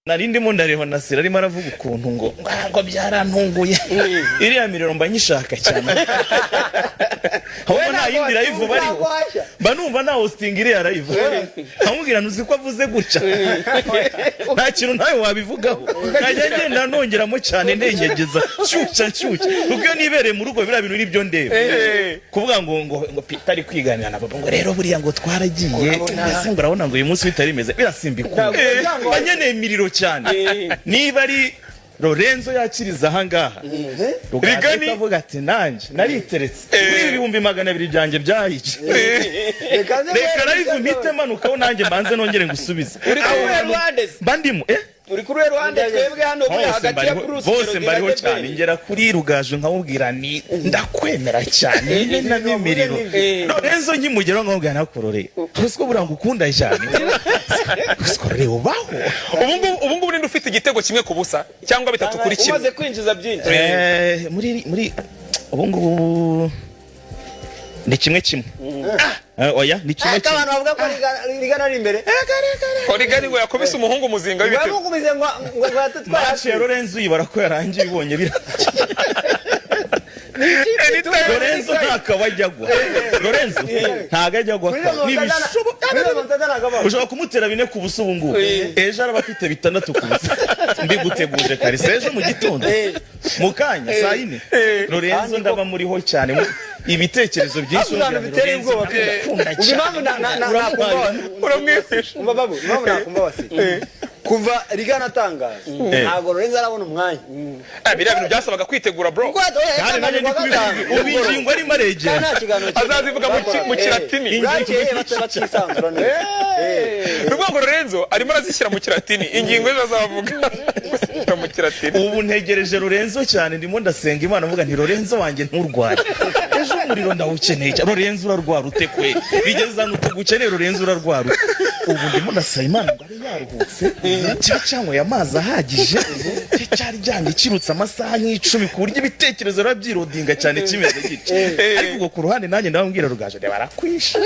Narindimo ndareba Nasira arimo aravuga ukuntu ngo byarantunguye iriya miriro mba nyishaka cyane nta yindi live bariho mba numva na hosting iriya live nkamubwira nuzi ko avuze gutya nta kintu nawe wabivugaho najya ngenda nongeramo cyane ndengegeza cyucya ubwo nibereye mu rugo bira bintu nibyo ndeba kuvuga ngo Peter kwiganira na baba ngo rero buriya ngo twaragiye mbese ngo urabona ngo uyu munsi bitarimeze birasimbika banyene miriro cyane niba ari Lorenzo yakiriza ahangaha rigani avuga ati nanje nariteretse kuri 200 byanjye byahice reka live mpite manuka nanjye manze nongere ngusubize bandimo uri kuri Rwanda twebwe hano kuri hagati ya Bruce bose mbariho cyane ngera kuri Rugaju nkamubwira ni ndakwemera cyane na bimiriro Lorenzo nkimugero nkamubwira nakorore twese ko buranga ukunda cyane twese ubaho ubu ninde ufite igitego kimwe ku busa cyangwa bitatu kuri kimwe umaze kwinjiza byinshi muri ubu ni kimwe oya ni kimwe abantu bavuga ko rigana ari imbere rigani ngo yakubise umuhungu muzinga w'ibitego bamukubize ngo twatwara Lorenzo yibara ko yarangiye ibonye bira Lorenzo ntakabajyagwa Lorenzo ntagajyagwa ushobora kumutera bine ku buso ubungu ejo araba afite 6 kubusa mbiguteguje kare ejo mu gitondo mukanya saa 4 Lorenzo ndaba muriho cyane ibitekerezo byinshi bitera ubwoba uramwifisha babu nakumva wasi kuva rigana atangaza ntago Lorenzo arabona umwanya biriya bintu byasabaga kwitegura bro kandi nanjye ndi kubivuga ubingingo ari mareje azazivuga mu kiratini rwango Lorenzo arimo arazishyira mu kiratini ingingo ejo azavuga mu kiratini ubu ntegereje Lorenzo cyane ndimo ndasenga Imana mvuga nti Lorenzo wanjye nturware ejo umuriro ndawukeneye Lorenzo urarwara utekwe bigeza nutugukeneye Lorenzo urarwara ubu ndimo ndasaba Imana ngo ari yaruhutse cyangwa yamazi ahagije cyari cyane kirutse amasaha nk'icumi ku buryo ibitekerezo rabyirodinga cyane kimeze gityo ariko ku ruhande nanjye ndababwira Rugaju barakwisha